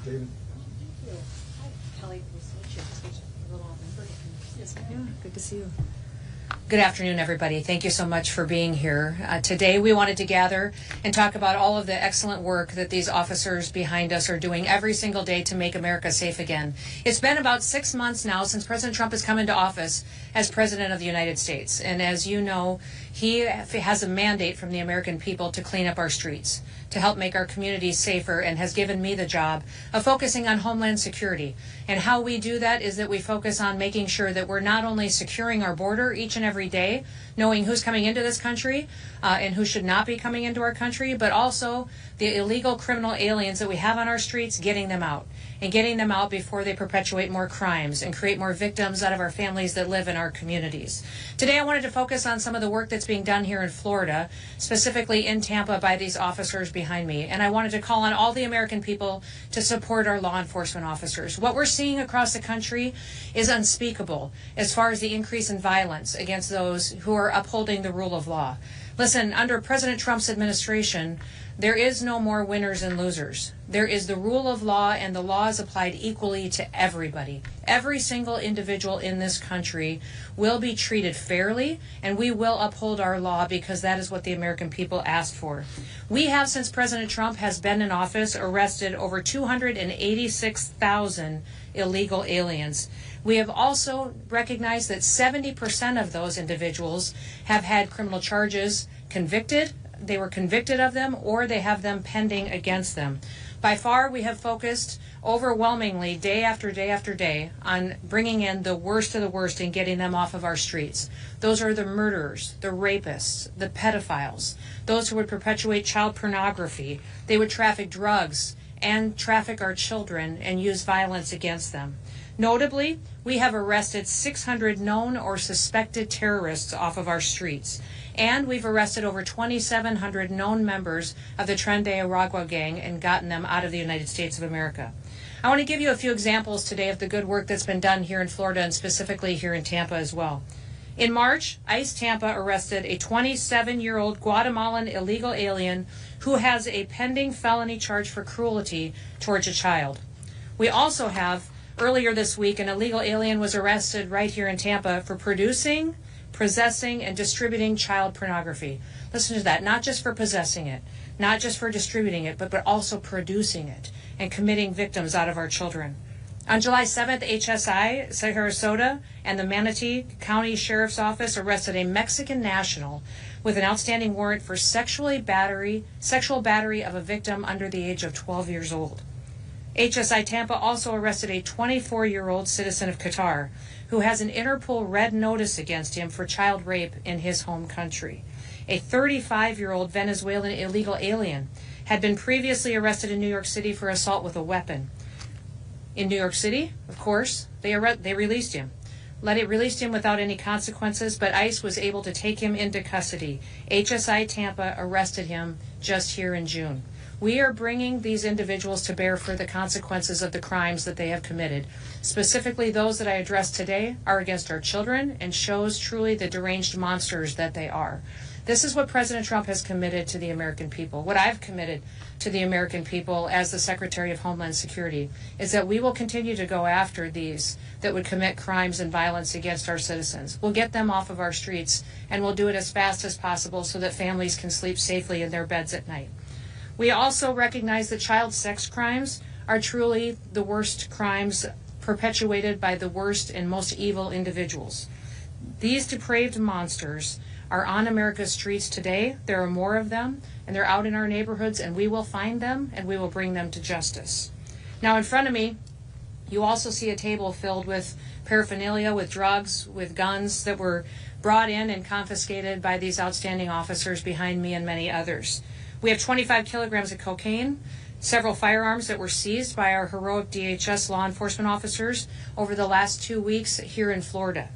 David. Thank you. Hi, Kelly. Nice to meet you. Switch a little number. Yes, ma'am. Yeah, good to see you. Good afternoon, everybody. Thank you so much for being here. Today, we wanted to gather and talk about all of the excellent work that these officers behind us are doing every single day to make America safe again. It's been about 6 months now since President Trump has come into office as President of the United States. And as you know, he has a mandate from the American people to clean up our streets, to help make our communities safer, and has given me the job of focusing on Homeland security. And how we do that is that we focus on making sure that we're not only securing our border each and every day, knowing who's coming into this country and who should not be coming into our country, but also the illegal criminal aliens that we have on our streets, getting them out. And getting them out before they perpetuate more crimes and create more victims out of our families that live in our communities. Today I wanted to focus on some of the work that's being done here in Florida, specifically in Tampa by these officers behind me. And I wanted to call on all the American people to support our law enforcement officers. What we're seeing across the country is unspeakable as far as the increase in violence against those who are upholding the rule of law. Listen, under President Trump's administration, there is no more winners and losers. There is the rule of law, and the law is applied equally to everybody. Every single individual in this country will be treated fairly, and we will uphold our law because that is what the American people asked for. We have, since President Trump has been in office, arrested over 286,000 illegal aliens. We have also recognized that 70% of those individuals have had criminal charges convicted. They were convicted of them, or they have them pending against them. By far, we have focused overwhelmingly day after day after day on bringing in the worst of the worst and getting them off of our streets. Those are the murderers, the rapists, the pedophiles, those who would perpetuate child pornography. They would traffic drugs and traffic our children and use violence against them. Notably, we have arrested 600 known or suspected terrorists off of our streets. And we've arrested over 2,700 known members of the Tren de Aragua gang and gotten them out of the United States of America. I want to give you a few examples today of the good work that's been done here in Florida and specifically here in Tampa as well. In March, ICE Tampa arrested a 27-year-old Guatemalan illegal alien who has a pending felony charge for cruelty towards a child. We also have, earlier this week, an illegal alien was arrested right here in Tampa for producing, possessing, and distributing child pornography. Listen to that, not just for possessing it, not just for distributing it, but also producing it and committing victims out of our children. On July 7th, HSI, Sarasota, and the Manatee County Sheriff's Office arrested a Mexican national with an outstanding warrant for sexual battery of a victim under the age of 12 years old. HSI Tampa also arrested a 24-year-old citizen of Qatar who has an Interpol red notice against him for child rape in his home country. A 35-year-old Venezuelan illegal alien had been previously arrested in New York City for assault with a weapon. In New York City, of course, they released him. Released him without any consequences, but ICE was able to take him into custody. HSI Tampa arrested him just here in June. We are bringing these individuals to bear for the consequences of the crimes that they have committed. Specifically, those that I addressed today are against our children and shows truly the deranged monsters that they are. This is what President Trump has committed to the American people. What I've committed to the American people as the Secretary of Homeland Security is that we will continue to go after these that would commit crimes and violence against our citizens. We'll get them off of our streets, and we'll do it as fast as possible so that families can sleep safely in their beds at night. We also recognize that child sex crimes are truly the worst crimes perpetuated by the worst and most evil individuals. These depraved monsters are on America's streets today. There are more of them, and they're out in our neighborhoods, and we will find them, and we will bring them to justice. Now, in front of me, you also see a table filled with paraphernalia, with drugs, with guns that were brought in and confiscated by these outstanding officers behind me and many others. We have 25 kilograms of cocaine, several firearms that were seized by our heroic DHS law enforcement officers over the last 2 weeks here in Florida.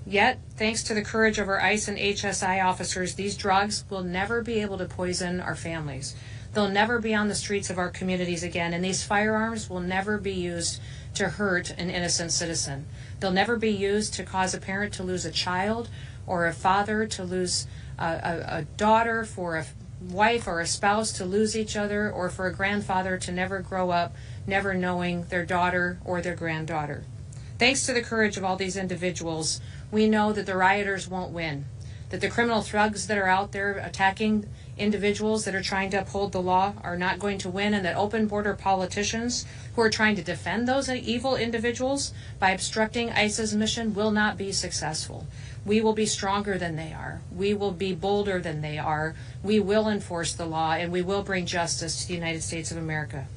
Yet, thanks to the courage of our ICE and HSI officers, these drugs will never be able to poison our families. They'll never be on the streets of our communities again, and these firearms will never be used to hurt an innocent citizen. They'll never be used to cause a parent to lose a child or a father to lose a daughter, for a wife or a spouse to lose each other, or for a grandfather to never grow up, never knowing their daughter or their granddaughter. Thanks to the courage of all these individuals, we know that the rioters won't win, that the criminal thugs that are out there attacking individuals that are trying to uphold the law are not going to win, and that open border politicians who are trying to defend those evil individuals by obstructing ICE's mission will not be successful. We will be stronger than they are. We will be bolder than they are. We will enforce the law, and we will bring justice to the United States of America.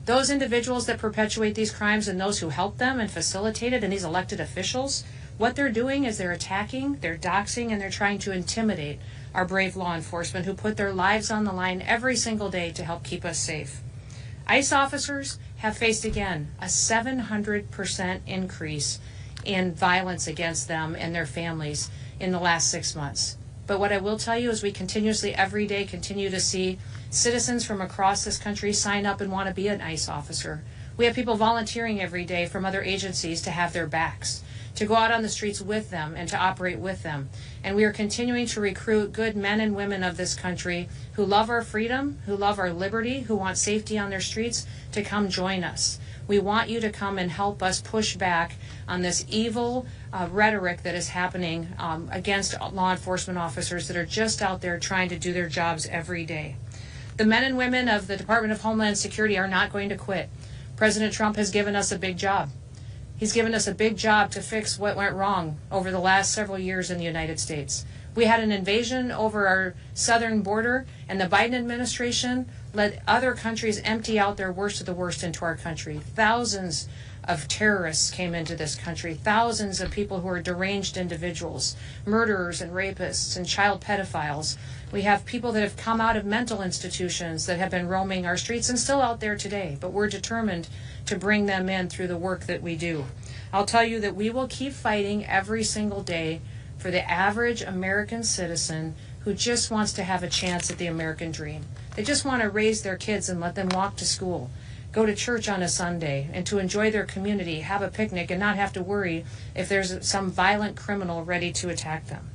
Those individuals that perpetuate these crimes and those who help them and facilitate it, and these elected officials, what they're doing is they're attacking, they're doxing, and they're trying to intimidate our brave law enforcement who put their lives on the line every single day to help keep us safe. ICE officers have faced again a 700% increase in violence against them and their families in the last 6 months. But what I will tell you is we continuously every day continue to see citizens from across this country sign up and want to be an ICE officer. We have people volunteering every day from other agencies to have their backs, to go out on the streets with them and to operate with them. And we are continuing to recruit good men and women of this country who love our freedom, who love our liberty, who want safety on their streets to come join us. We want you to come and help us push back on this evil rhetoric that is happening against law enforcement officers that are just out there trying to do their jobs every day. The men and women of the Department of Homeland Security are not going to quit. President Trump has given us a big job. He's given us a big job to fix what went wrong over the last several years in the United States. We had an invasion over our southern border, and the Biden administration let other countries empty out their worst of the worst into our country. Thousands of terrorists came into this country, thousands of people who are deranged individuals, murderers and rapists and child pedophiles. We have people that have come out of mental institutions that have been roaming our streets and still out there today, but we're determined to bring them in through the work that we do. I'll tell you that we will keep fighting every single day for the average American citizen who just wants to have a chance at the American dream. They just want to raise their kids and let them walk to school, go to church on a Sunday, and to enjoy their community, have a picnic, and not have to worry if there's some violent criminal ready to attack them.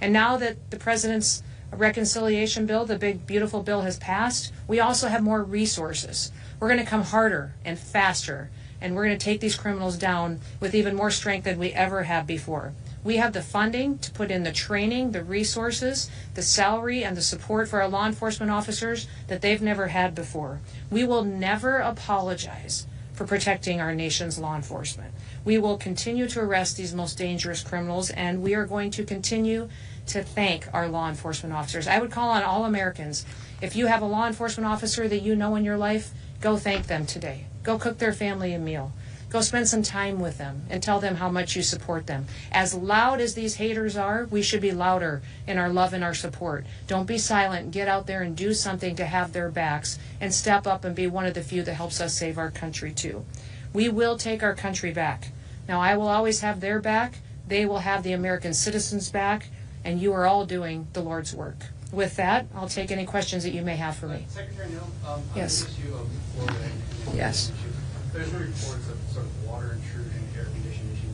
And now that the president's reconciliation bill, the big, beautiful bill, has passed, we also have more resources. We're going to come harder and faster, and we're going to take these criminals down with even more strength than we ever have before. We have the funding to put in the training, the resources, the salary, and the support for our law enforcement officers that they've never had before. We will never apologize for protecting our nation's law enforcement. We will continue to arrest these most dangerous criminals, and we are going to continue to thank our law enforcement officers. I would call on all Americans, if you have a law enforcement officer that you know in your life, go thank them today. Go cook their family a meal. Go spend some time with them and tell them how much you support them. As loud as these haters are, we should be louder in our love and our support. Don't be silent. Get out there and do something to have their backs and step up and be one of the few that helps us save our country too. We will take our country back. Now, I will always have their back. They will have the American citizens' back, and you are all doing the Lord's work. With that, I'll take any questions that you may have for me. Secretary Noem, Yes. on the issue of Florida and Yes. issue, there's been reports of sort of water intrusion, air condition issues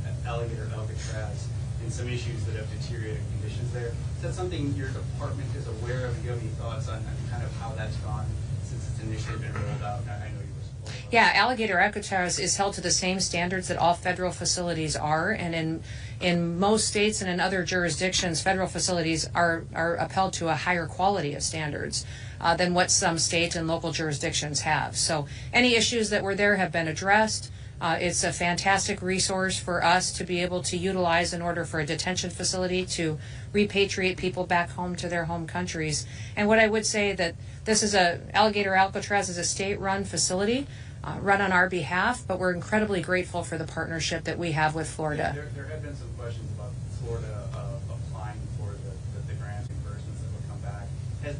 at Alligator Alcatraz, and some issues that have deteriorated conditions there. Is that something your department is aware of? Do you have any thoughts on kind of how that's gone since it's initially been rolled out? I know you were supportive of Yeah, Alligator Alcatraz is held to the same standards that all federal facilities are, and in most states and in other jurisdictions, federal facilities are upheld to a higher quality of standards than what some state and local jurisdictions have. So any issues that were there have been addressed. It's a fantastic resource for us to be able to utilize in order for a detention facility to repatriate people back home to their home countries. And what I would say that this is Alligator Alcatraz is a state-run facility run on our behalf, but we're incredibly grateful for the partnership that we have with Florida. There have been some questions about Florida applying for the grant reimbursements that would come back.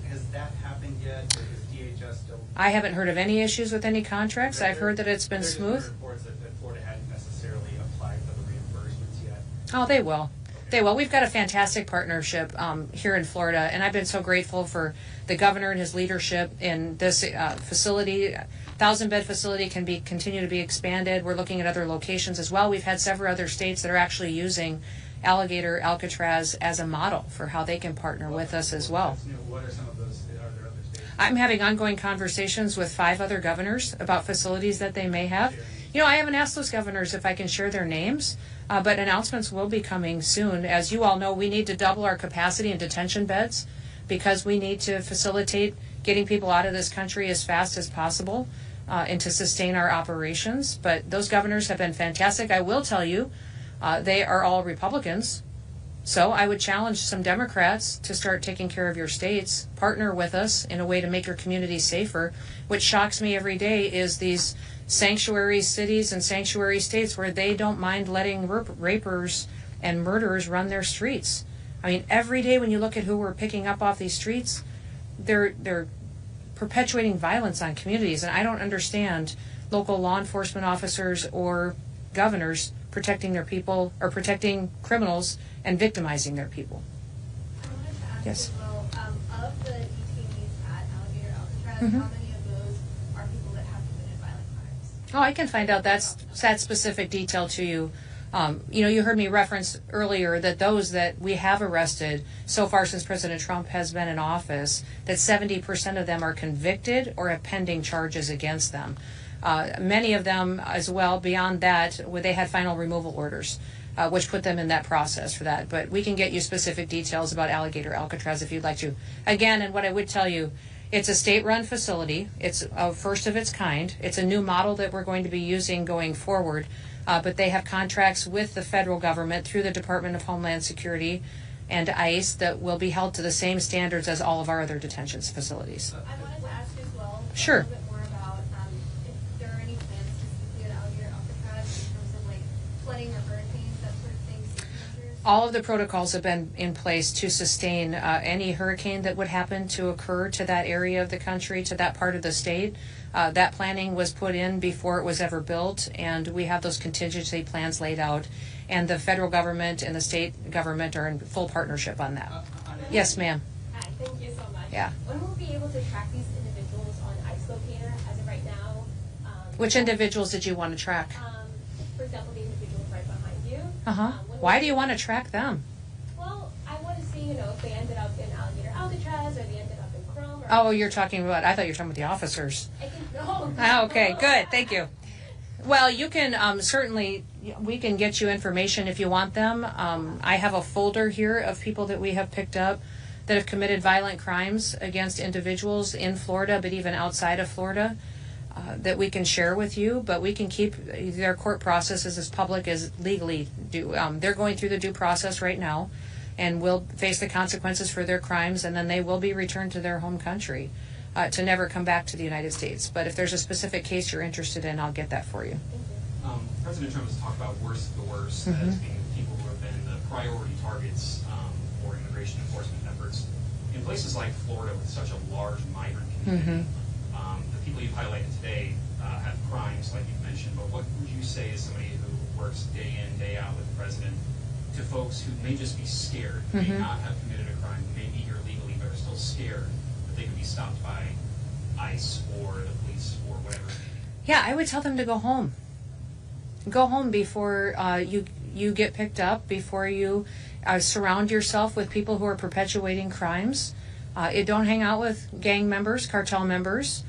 Has that happened yet? Or is DHS still? I haven't heard of any issues with any contracts. I've heard that it's been There's smooth. reports that Florida hadn't necessarily applied for the reimbursements yet. Oh, they will. They will. We've got a fantastic partnership here in Florida, and I've been so grateful for the governor and his leadership in this facility. 1,000-bed facility can continue to be expanded. We're looking at other locations as well. We've had several other states that are actually using Alligator Alcatraz as a model for how they can partner with us as well. What are some of those I'm having ongoing conversations with 5 other governors about facilities that they may have. I haven't asked those governors if I can share their names, but announcements will be coming soon. As you all know, we need to double our capacity in detention beds because we need to facilitate getting people out of this country as fast as possible and to sustain our operations. But those governors have been fantastic. I will tell you, they are all Republicans. So I would challenge some Democrats to start taking care of your states, partner with us in a way to make your community safer. What shocks me every day is these sanctuary cities and sanctuary states where they don't mind letting rapers and murderers run their streets. I mean, every day when you look at who we're picking up off these streets, they're perpetuating violence on communities, and I don't understand local law enforcement officers or governors protecting their people or protecting criminals and victimizing their people. I wanted to ask Yes. as well, of the detainees at Alligator Alcatraz, how many of those are people that have committed violent crimes? Oh, I can find out that specific detail to you. You heard me reference earlier that those that we have arrested so far since President Trump has been in office, that 70% of them are convicted or have pending charges against them. Many of them as well, beyond that, where they had final removal orders, which put them in that process for that. But we can get you specific details about Alligator Alcatraz if you'd like to. Again, and what I would tell you, it's a state-run facility. It's a first of its kind. It's a new model that we're going to be using going forward. But they have contracts with the federal government through the Department of Homeland Security and ICE that will be held to the same standards as all of our other detention facilities. I wanted to ask as well Sure. a little bit more about if there are any plans specifically at Alligator Alcatraz in terms of like flooding or hurricanes, that sort of thing, safety measures. All of the protocols have been in place to sustain any hurricane that would happen to occur to that area of the country, to that part of the state. That planning was put in before it was ever built, and we have those contingency plans laid out. And the federal government and the state government are in full partnership on that. Yes, ma'am. Hi, thank you so much. Yeah. When will we be able to track these individuals on ICE Locator as of right now? Which individuals did you want to track? For example, the individuals right behind you. Uh-huh. Why do you want to track them? Well, I want to see, if they ended up in Alligator Alcatraz or they ended up in Chrome. Or Oh, you're talking about, I thought you were talking about the officers. I think no. Oh, okay, good, thank you. Well, you can certainly, we can get you information if you want them. I have a folder here of people that we have picked up that have committed violent crimes against individuals in Florida, but even outside of Florida, that we can share with you. But we can keep their court processes as public as legally due. They're going through the due process right now and will face the consequences for their crimes, and then they will be returned to their home country. To never come back to the United States. But if there's a specific case you're interested in, I'll get that for you. President Trump has talked about worst of the worst as being people who have been the priority targets for immigration enforcement efforts. In places like Florida with such a large migrant community, the people you've highlighted today have crimes like you've mentioned, but what would you say as somebody who works day in, day out with the president to folks who may just be scared, who may not have committed a crime, who may be here legally but are still scared that they could be stopped by ICE or the police or whatever? Yeah, I would tell them to go home. Go home before you get picked up, before you surround yourself with people who are perpetuating crimes. Don't hang out with gang members, cartel members.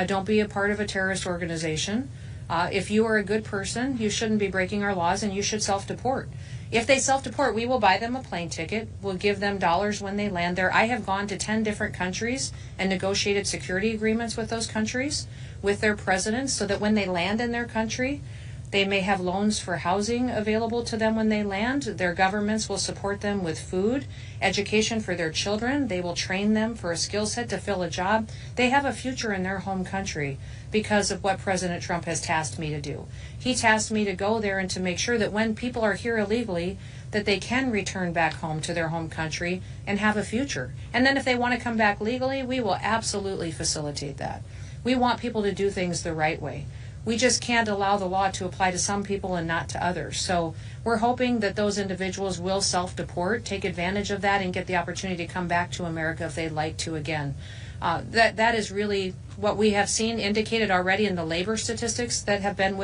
Don't be a part of a terrorist organization. If you are a good person, you shouldn't be breaking our laws, and you should self-deport. If they self-deport, we will buy them a plane ticket. We'll give them dollars when they land there. I have gone to 10 different countries and negotiated security agreements with those countries, with their presidents, so that when they land in their country, they may have loans for housing available to them when they land. Their governments will support them with food, education for their children. They will train them for a skill set to fill a job. They have a future in their home country because of what President Trump has tasked me to do. He tasked me to go there and to make sure that when people are here illegally, that they can return back home to their home country and have a future. And then if they want to come back legally, we will absolutely facilitate that. We want people to do things the right way. We just can't allow the law to apply to some people and not to others. So we're hoping that those individuals will self-deport, take advantage of that, and get the opportunity to come back to America if they'd like to again. That is really what we have seen indicated already in the labor statistics that have been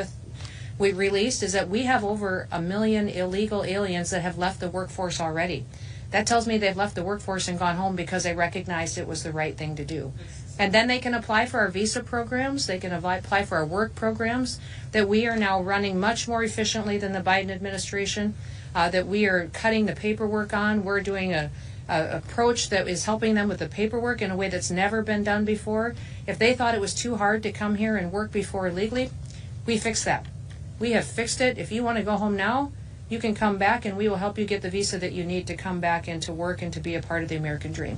we released, is that we have over 1 million illegal aliens that have left the workforce already. That tells me they've left the workforce and gone home because they recognized it was the right thing to do. And then they can apply for our visa programs. They can apply for our work programs that we are now running much more efficiently than the Biden administration, that we are cutting the paperwork on. We're doing a approach that is helping them with the paperwork in a way that's never been done before. If they thought it was too hard to come here and work before legally, we fixed that. We have fixed it. If you want to go home now, you can come back and we will help you get the visa that you need to come back and to work and to be a part of the American dream.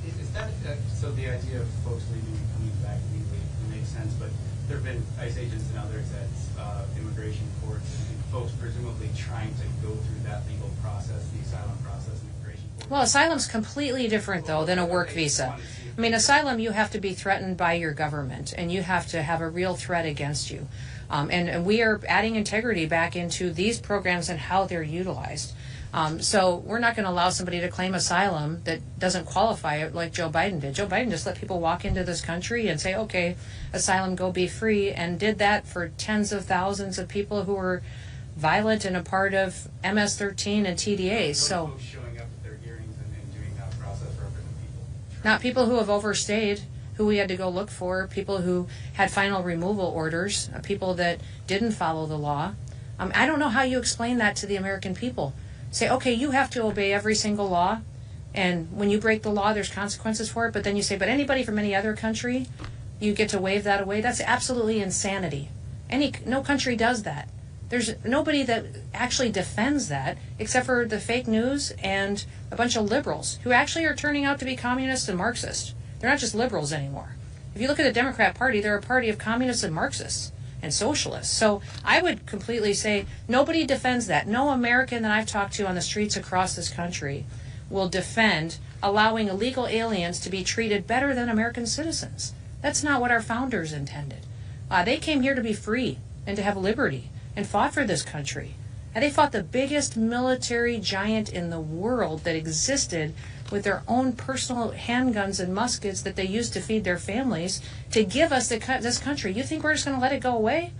Is that, so the idea of folks leaving and coming back legally makes sense, but there have been ICE agents and others at immigration courts and folks presumably trying to go through that legal process, the asylum process, and immigration court. Well, asylum's completely different, though, than a work visa. I mean, asylum, you have to be threatened by your government, and you have to have a real threat against you. And we are adding integrity back into these programs and how they're utilized. So we're not going to allow somebody to claim asylum that doesn't qualify like Joe Biden did. Joe Biden just let people walk into this country and say, okay, asylum, go be free, and did that for tens of thousands of people who were violent and a part of MS-13 and TDAs. So folks showing up at their hearings and doing that process represent people. Not people who have overstayed, who we had to go look for, people who had final removal orders, people that didn't follow the law. I don't know how you explain that to the American people. Say, okay, you have to obey every single law, and when you break the law, there's consequences for it, but then you say, but anybody from any other country, you get to waive that away. That's absolutely insanity. No country does that. There's nobody that actually defends that except for the fake news and a bunch of liberals who actually are turning out to be communists and Marxists. They're not just liberals anymore. If you look at the Democrat Party, they're a party of communists and Marxists and socialists. So I would completely say nobody defends that. No American that I've talked to on the streets across this country will defend allowing illegal aliens to be treated better than American citizens. That's not what our founders intended. They came here to be free and to have liberty and fought for this country. And they fought the biggest military giant in the world that existed with their own personal handguns and muskets that they used to feed their families to give us this country. You think we're just going to let it go away?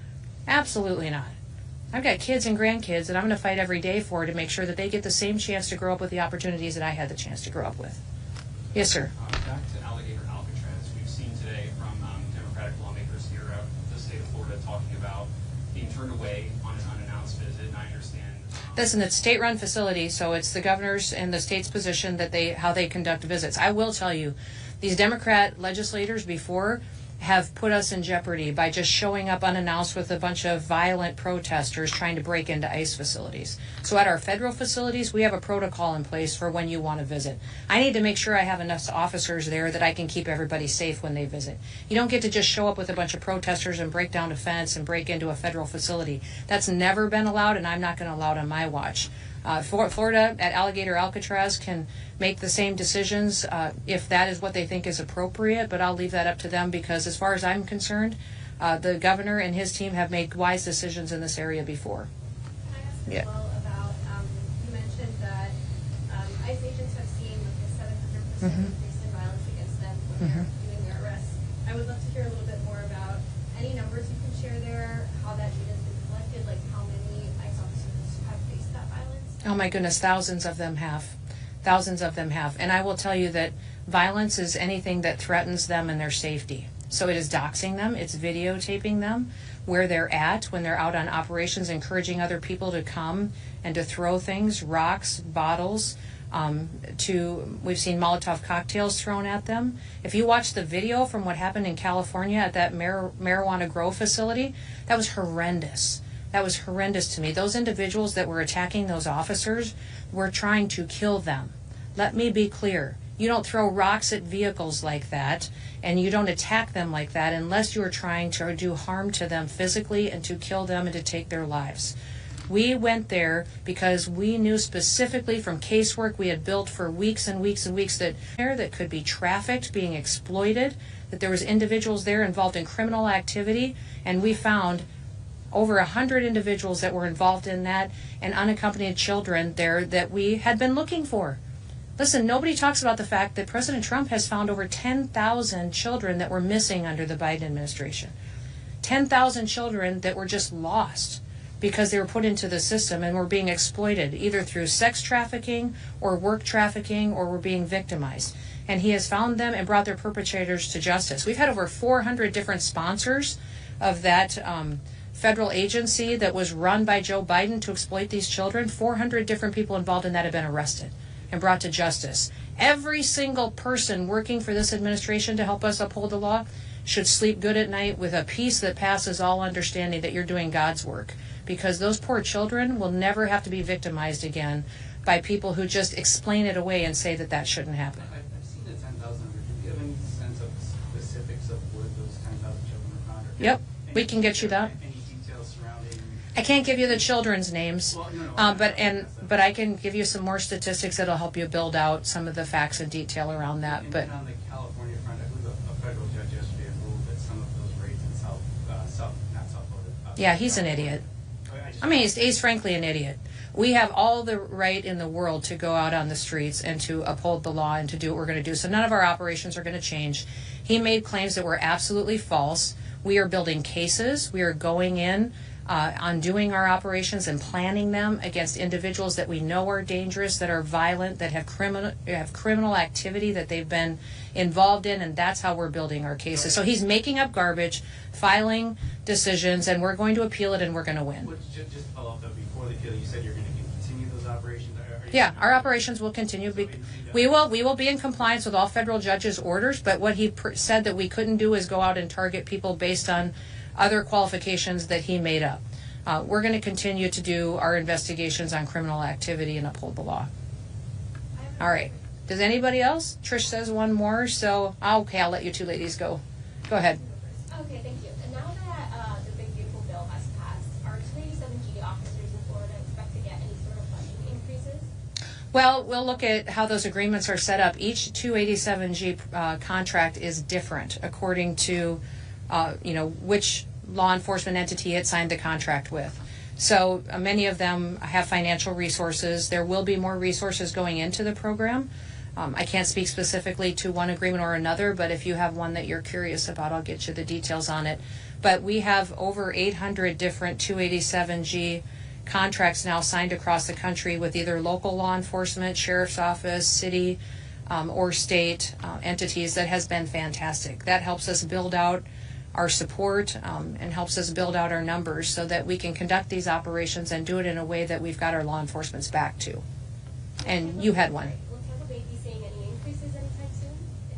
Absolutely not. I've got kids and grandkids that I'm going to fight every day for to make sure that they get the same chance to grow up with the opportunities that I had the chance to grow up with. Yes, sir. Back to Alligator Alcatraz, we've seen today from Democratic lawmakers here out of the state of Florida talking about being turned away on an unannounced visit, and I understand. Listen, it's state-run facility, so it's the governor's and the state's position that how they conduct visits. I will tell you, these Democrat legislators before have put us in jeopardy by just showing up unannounced with a bunch of violent protesters trying to break into ICE facilities. So at our federal facilities, we have a protocol in place for when you want to visit. I need to make sure I have enough officers there that I can keep everybody safe when they visit. You don't get to just show up with a bunch of protesters and break down a fence and break into a federal facility. That's never been allowed, and I'm not going to allow it on my watch. Florida at Alligator Alcatraz can make the same decisions if that is what they think is appropriate, but I'll leave that up to them because as far as I'm concerned, the governor and his team have made wise decisions in this area before. Can I ask as well about, you mentioned that ICE agents have seen like a 700% increase in violence against them when they're doing their arrests. I would love to hear a little bit more about any numbers you can share there, how that data has been collected, like how many ICE officers have faced that violence. Oh my goodness, thousands of them have. Thousands of them have. And I will tell you that violence is anything that threatens them and their safety. So it is doxing them, it's videotaping them, where they're at when they're out on operations, encouraging other people to come and to throw things, rocks, bottles, we've seen Molotov cocktails thrown at them. If you watch the video from what happened in California at that marijuana grow facility, that was horrendous. That was horrendous to me. Those individuals that were attacking those officers were trying to kill them. Let me be clear. You don't throw rocks at vehicles like that, and you don't attack them like that unless you are trying to do harm to them physically and to kill them and to take their lives. We went there because we knew specifically from casework we had built for weeks and weeks and weeks that could be trafficked, being exploited, that there was individuals there involved in criminal activity, and we found over 100 individuals that were involved in that and unaccompanied children there that we had been looking for. Listen, nobody talks about the fact that President Trump has found over 10,000 children that were missing under the Biden administration. 10,000 children that were just lost because they were put into the system and were being exploited either through sex trafficking or work trafficking or were being victimized. and he has found them and brought their perpetrators to justice. We've had over 400 different sponsors of that federal agency that was run by Joe Biden to exploit these children. 400 different people involved in that have been arrested and brought to justice. Every single person working for this administration to help us uphold the law should sleep good at night with a peace that passes all understanding that you're doing God's work, because those poor children will never have to be victimized again by people who just explain it away and say that that shouldn't happen. I've seen the 10,000 number. Do you have any sense of specifics of where those 10,000 children were found? Yep, we can get you that. Any details surrounding? I can't give you the children's names, Well, no, but I can give you some more statistics that'll help you build out some of the facts and detail around that. And But then on the California front, I believe a federal judge yesterday ruled that some of those raids in not South Florida. yeah, he's an idiot. I mean, he's frankly an idiot. We have all the right in the world to go out on the streets and to uphold the law and to do what we're going to do. So none of our operations are going to change. He made claims that were absolutely false. We are building cases. We are going in on doing our operations and planning them against individuals that we know are dangerous, that are violent, that have criminal activity that they've been involved in, and that's how we're building our cases. So he's making up garbage, filing decisions, and we're going to appeal it, and we're going to win. Just to follow up, though, before the appeal, you said you're going to continue those operations? Yeah, our operations will continue. We will be in compliance with all federal judges' orders, but what he said that we couldn't do is go out and target people based on other qualifications that he made up. We're going to continue to do our investigations on criminal activity and uphold the law. All right. Does anybody else? Trish says one more, so okay, I'll let you two ladies go. Go ahead. Okay, thank you. And now that the Big Beautiful Bill has passed, are 287G officers in Florida expect to get any sort of funding increases? Well, we'll look at how those agreements are set up. Each 287G contract is different according to which law enforcement entity it signed the contract with. So many of them have financial resources. There will be more resources going into the program. I can't speak specifically to one agreement or another, but if you have one that you're curious about, I'll get you the details on it. But we have over 800 different 287G contracts now signed across the country with either local law enforcement, sheriff's office, city, or state entities. That has been fantastic. That helps us build out our support and helps us build out our numbers so that we can conduct these operations and do it in a way that we've got our law enforcement's back to. And you had one. Will Tampa Bay be seeing any increases anytime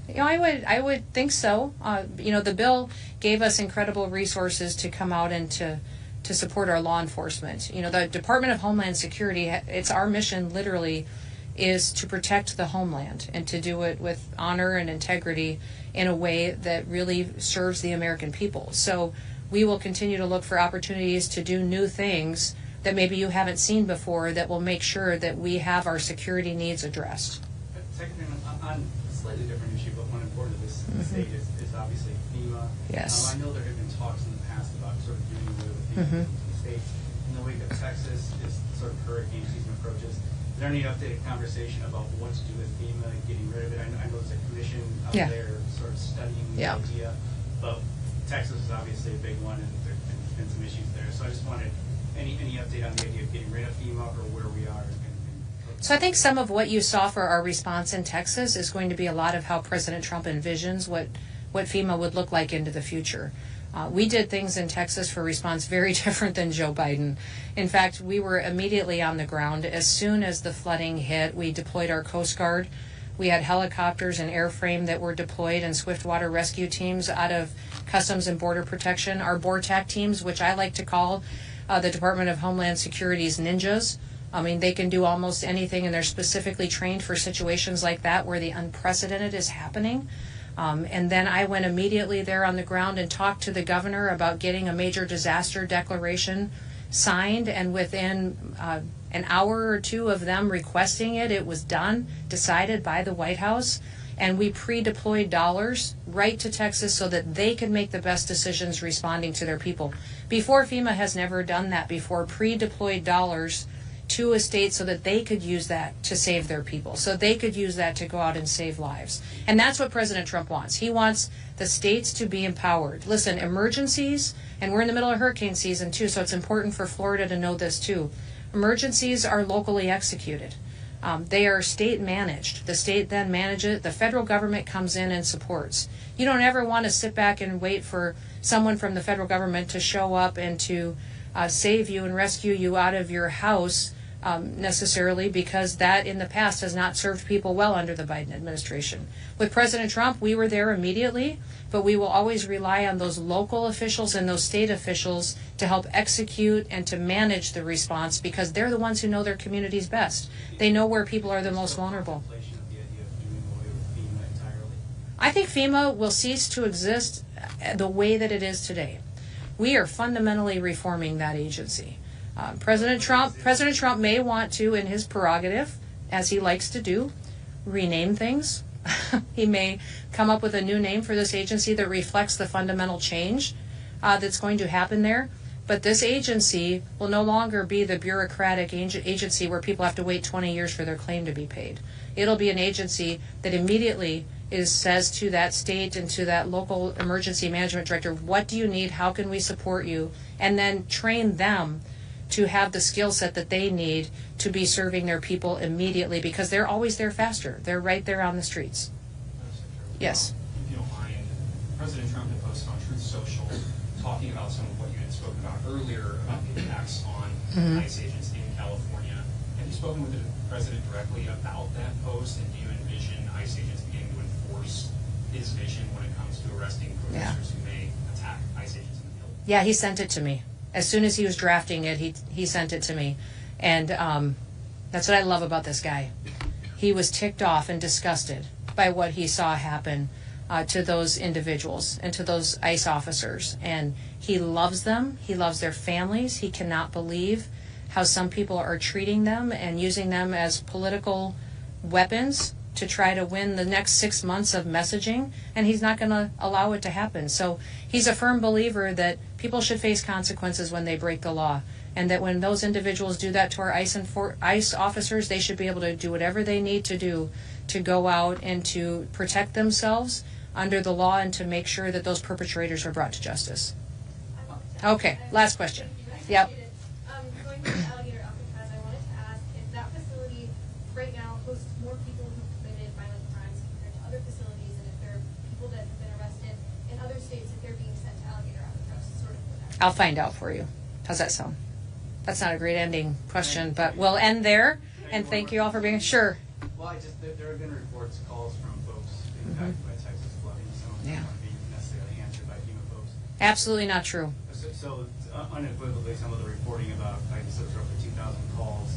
soon? I would think so. The bill gave us incredible resources to come out and to support our law enforcement. The Department of Homeland Security, it's our mission literally is to protect the homeland and to do it with honor and integrity in a way that really serves the American people. So we will continue to look for opportunities to do new things that maybe you haven't seen before that will make sure that we have our security needs addressed. Second thing, on a slightly different issue, but one important to this state is obviously FEMA. Yes. I know there have been talks in the past about sort of doing away with FEMA in the states. In the wake of Texas, as sort of hurricane season approaches, is there any updated conversation about what to do with FEMA, getting rid of it? I know there's a commission out there sort of studying the idea, but Texas is obviously a big one, and there's been some issues there. So I just wanted any update on the idea of getting rid of FEMA or where we are. So I think some of what you saw for our response in Texas is going to be a lot of how President Trump envisions what FEMA would look like into the future. We did things in Texas for response very different than Joe Biden. In fact, we were immediately on the ground. As soon as the flooding hit, we deployed our Coast Guard. We had helicopters and airframe that were deployed and swiftwater rescue teams out of Customs and Border Protection. Our BORTAC teams, which I like to call the Department of Homeland Security's ninjas. I mean, they can do almost anything, and they're specifically trained for situations like that where the unprecedented is happening. And then I went immediately there on the ground and talked to the governor about getting a major disaster declaration signed, and within an hour or two of them requesting it, it was done, decided by the White House, and we pre-deployed dollars right to Texas so that they could make the best decisions responding to their people. Before, FEMA has never done that before, pre-deployed dollars to a state so that they could use that to save their people, so they could use that to go out and save lives. And that's what President Trump wants. He wants the states to be empowered. Listen, emergencies, and we're in the middle of hurricane season too, so it's important for Florida to know this too. Emergencies are locally executed. They are state managed. The state then manages it. The federal government comes in and supports. You don't ever want to sit back and wait for someone from the federal government to show up and to save you and rescue you out of your house necessarily, because that in the past has not served people well under the Biden administration. With President Trump, we were there immediately, but we will always rely on those local officials and those state officials to help execute and to manage the response, because they're the ones who know their communities best. They know where people are the most vulnerable. I think FEMA will cease to exist the way that it is today. We are fundamentally reforming that agency. President Trump may want to, in his prerogative, as he likes to do, rename things. He may come up with a new name for this agency that reflects the fundamental change that's going to happen there. But this agency will no longer be the bureaucratic agency where people have to wait 20 years for their claim to be paid. It'll be an agency that immediately says to that state and to that local emergency management director, what do you need, how can we support you, and then train them to have the skill set that they need to be serving their people immediately, because they're always there faster. They're right there on the streets. Yes. If you don't mind, President Trump had posted on Truth Social talking about some of what you had spoken about earlier about the attacks on ICE agents in California. Have you spoken with the president directly about that post, and do you envision ICE agents beginning to enforce his vision when it comes to arresting protesters who may attack ICE agents in the field? Yeah, he sent it to me. As soon as he was drafting it, he sent it to me. And that's what I love about this guy. He was ticked off and disgusted by what he saw happen to those individuals and to those ICE officers. And he loves them. He loves their families. He cannot believe how some people are treating them and using them as political weapons to try to win the next 6 months of messaging, and he's not going to allow it to happen. So he's a firm believer that people should face consequences when they break the law, and that when those individuals do that to our ICE officers, they should be able to do whatever they need to do to go out and to protect themselves under the law and to make sure that those perpetrators are brought to justice. Okay, last question. Yep. Going back to Alligator Alcatraz, I wanted to ask if that facility right now hosts more people who committed violent crimes compared to other facilities, and if there are people that have been arrested in other states, if they're being sent to Alligator Alcatraz, sort of for that. I'll find out for you. How's that sound? That's not a great ending question, but we'll end there. And thank you all for being sure. Well, there have been reports, calls from folks impacted by Texas flooding. Some of them aren't being necessarily answered by FEMA folks. Absolutely not true. So unequivocally, some of the reporting about, I guess it was roughly 2,000 calls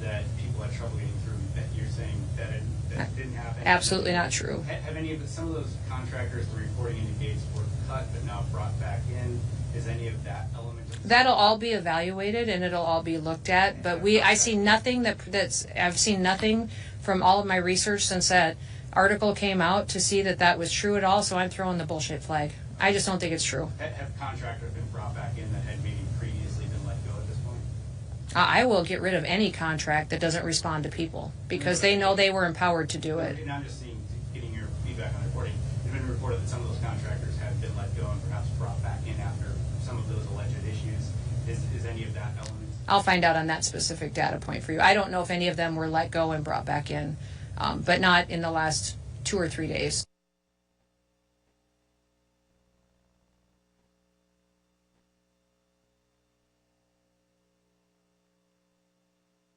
that people had trouble getting through, that you're saying that didn't happen. Absolutely not true. Have any of some of those contractors the reporting indicates were cut but now brought back in? Is any of that element? That'll all be evaluated and it'll all be looked at. But I see nothing I've seen nothing from all of my research since that article came out to see that was true at all. So I'm throwing the bullshit flag. I just don't think it's true. Have contractors been brought back in that had maybe previously been let go at this point? I will get rid of any contract that doesn't respond to people because they know they were empowered to do it. And I'm just getting your feedback on the reporting. It's been reported that some of those contractors have been let go and perhaps brought back in after some of those alleged issues. Is any of that element? I'll find out on that specific data point for you. I don't know if any of them were let go and brought back in, but not in the last 2 or 3 days.